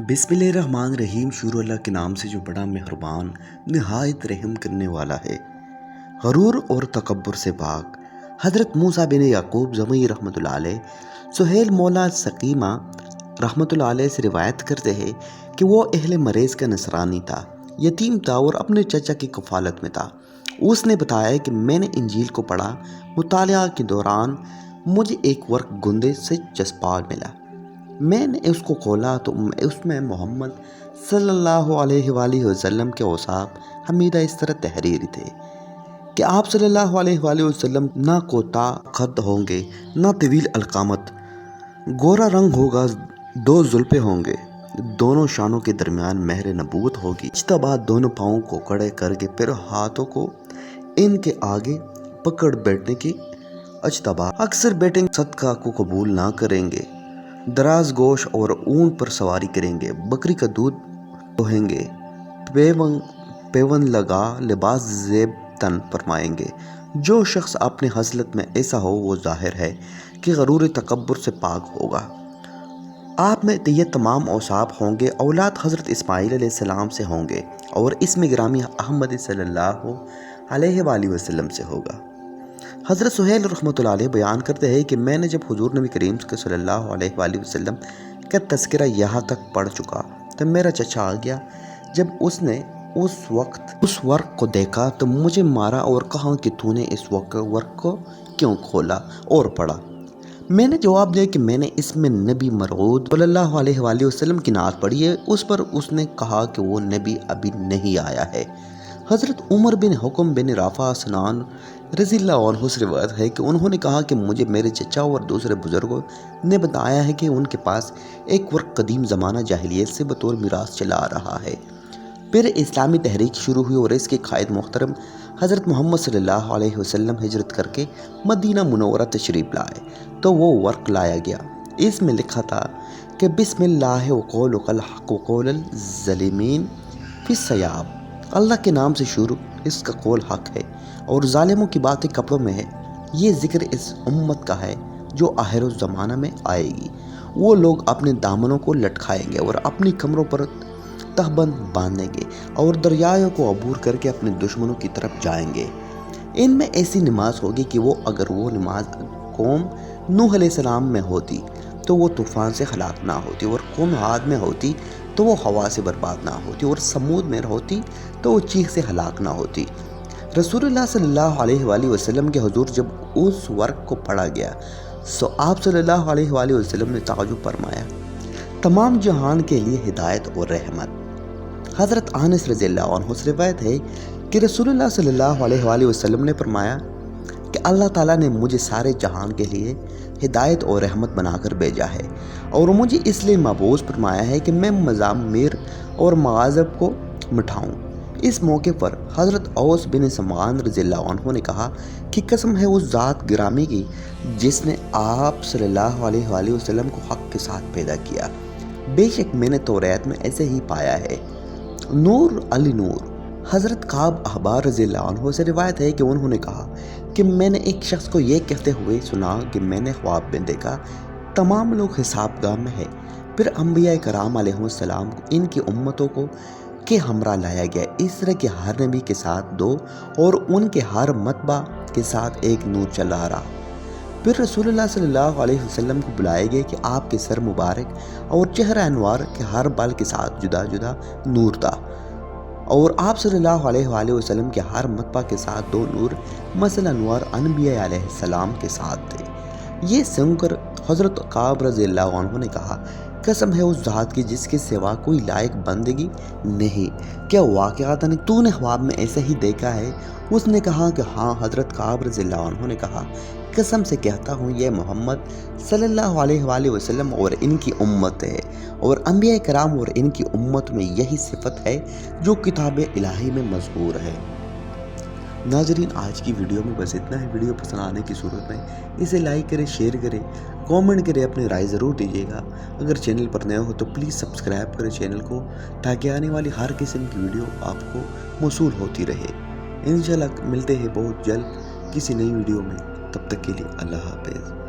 बिस्मिल्लाहिर्रहमानिर्रहीम। शुरू अल्लाह के नाम से जो बड़ा मेहरबान निहायत रहम करने वाला है। गरूर और तकब्बुर से पाक हज़रत मूसा बिन याकूब ज़मी रहमतुल्लाह अलैह सुहेल मौला सकीमा रहमतुल्लाह अलैह से रिवायत करते हैं कि वो अहले मरेज़ का नसरानी था, यतीम था और अपने चचा की कफ़ालत में था। उसने बताया कि मैंने इंजील को पढ़ा, मुतालिया के दौरान मुझे एक वर्क गुंदे से चस्पा मिला। मैंने उसको खोला तो उसमें मोहम्मद सल्लल्लाहु अलैहि वसल्लम के औसाफ हमीदा इस तरह तहरीर थे कि आप सल्लल्लाहु अलैहि वसल्लम ना कोता खद होंगे, ना तवील अलकामत, गोरा रंग होगा, दो जुल्फे होंगे, दोनों शानों के दरमियान महर नबूवत होगी। इज्तबा दोनों पाँव को कड़े करके फिर हाथों को इनके आगे पकड़ बैठने की अज्तबा अक्सर बैठेंगे, सदका को कबूल ना करेंगे, दराज गोश और ऊंट पर सवारी करेंगे, बकरी का दूध दोहेंगे, पेवन लगा लिबास ज़ेब तन फरमाएंगे। जो शख्स अपने हसलत में ऐसा हो वो जाहिर है कि गरूर तकब्बुर से पाक होगा। आप में ये तमाम औसाफ होंगे, औलाद हज़रत इस्माईल अलैहिस्सलाम से होंगे और इसमें गिरामी अहमद सल्लल्लाहु अलैहि वसल्लम से होगा। हज़रत सुहेल रहमतुल्लाह अलैह बयान करते हैं कि मैंने जब हुजूर नबी करीम सल्लल्लाहु अलैहि वसल्लम का तज़किरा यहाँ तक पढ़ चुका तो मेरा चचा आ गया। जब उसने उस वर्क को देखा तो मुझे मारा और कहा कि तूने इस वर्क को क्यों खोला और पढ़ा। मैंने जवाब दिया कि मैंने इसमें नबी मरऊद सल्लल्लाहु अलैहि वसल्लम की नात पढ़ी है। उस पर उसने कहा कि वो नबी अभी नहीं आया है। हज़रत उमर बिन हुक्म बिन राफ़ा सनान रज़ियल्लाहु अन्हु से रिवायत है कि उन्होंने कहा कि मुझे मेरे चचा और दूसरे बुजुर्गों ने बताया है कि उनके पास एक वर्क कदीम ज़माना जाहिलियत से बतौर मिरास चला आ रहा है। फिर इस्लामी तहरीक शुरू हुई और इसके कायद मोहतरम हज़रत मोहम्मद सल्लल्लाहु अलैहि वसल्लम हिजरत करके मदीना मुनव्वरा तशरीफ़ लाए तो वो वर्क लाया गया। इसमें लिखा था कि बिस्मिल्लाह वक़ौलुल हक़ वक़ौलुल ज़ालिमीन फ़िस्सयाब, अल्लाह के नाम से शुरू, इसका कौल हक है और जालिमों की बातें कपड़ों में है। ये ज़िक्र इस उम्मत का है जो आखिर ज़माना में आएगी। वो लोग अपने दामनों को लटकाएंगे और अपनी कमरों पर तहबंद बांधेंगे और दरियाओं को अबूर करके अपने दुश्मनों की तरफ जाएंगे। इनमें ऐसी नमाज होगी कि अगर वो नमाज कौम नूह अलैहिस्सलाम में होती तो वो तूफ़ान से हलाक ना होती, और कौम आद में होती तो वो हवा से बर्बाद ना होती, और समूद में होती तो वो चीख से हलाक ना होती। रसूलुल्लाह सल्लल्लाहु अलैहि वसल्लम के हुजूर जब उस वर्क को पढ़ा गया तो आप सल्लल्लाहु अलैहि वसल्लम ने ताजुब फरमाया, तमाम जहान के लिए हिदायत और रहमत। हज़रत अनस रज़ियल्लाहु अन्हु से रिवायत है कि रसूलुल्लाह सल्लल्लाहु अलैहि वसल्लम ने फरमाया कि अल्लाह ताला ने मुझे सारे जहान के लिए हिदायत और रहमत बनाकर भेजा है और मुझे इसलिए मबूस फरमाया है कि मैं मज़ामिर और मग़ाज़िब को मिटाऊँ। इस मौके पर हज़रत औस बिन समान रज़ियल्लाहु अन्हु ने कहा कि कसम है उस ज़ात गिरामी की जिसने आप सल्लल्लाहु अलैहि वसल्लम को हक़ के साथ पैदा किया। बेशक मैंने तौरात में ऐसे ही पाया है। नूर अली नूर। हज़रत काब अहबार रज़ियल्लाहु अन्हु से रिवायत है कि उन्होंने कहा कि मैंने एक शख्स को ये कहते हुए सुना कि मैंने ख्वाब में देखा तमाम लोग हिसाबगाह में है, फिर अंबिया कराम अलैहिस्सलाम को इनकी उम्मतों को के हमरा लाया गया। इस तरह के हर नबी के साथ दो और उनके हर मतबा के साथ एक नूर चला रहा। फिर रसूलुल्लाह सल्लल्लाहु अलैहि वसल्लम को बुलाए गए कि आपके सर मुबारक और चेहरा अनवार के हर बाल के साथ जुदा जुदा नूर था और आप सल्लल्लाहु अलैहि वसल्लम के हर मतबा के साथ दो नूर मसल अनवार अनबिया अलैहिस्सलाम के साथ थे। ये सुनकर हज़रत काब रज़ियल्लाहु अन्हु ने कहा, कसम है उस ज़ात की जिसके सिवा कोई लायक बंदगी नहीं, क्या वाक़यातन तूने ख्वाब में ऐसे ही देखा है? उसने कहा कि हाँ। हज़रत काब रज़ियल्लाहु अन्हु ने कहा, कसम से कहता हूँ ये मोहम्मद सल्लल्लाहु अलैहि वसल्लम और इनकी उम्मत है और अंबिया कराम और इनकी उम्मत में यही सिफत है जो किताब इलाही में मज़कूर है। नाजरीन, आज की वीडियो में बस इतना है। वीडियो पसंद आने की सूरत में इसे लाइक करें, शेयर करें, कमेंट करें, अपनी राय ज़रूर दीजिएगा। अगर चैनल पर नए हो तो प्लीज़ सब्सक्राइब करें चैनल को ताकि आने वाली हर किस्म की वीडियो आपको मौसूल होती रहे। इंशाल्लाह मिलते हैं बहुत जल्द किसी नई वीडियो में। तब तक के लिए अल्लाह हाफ़िज़।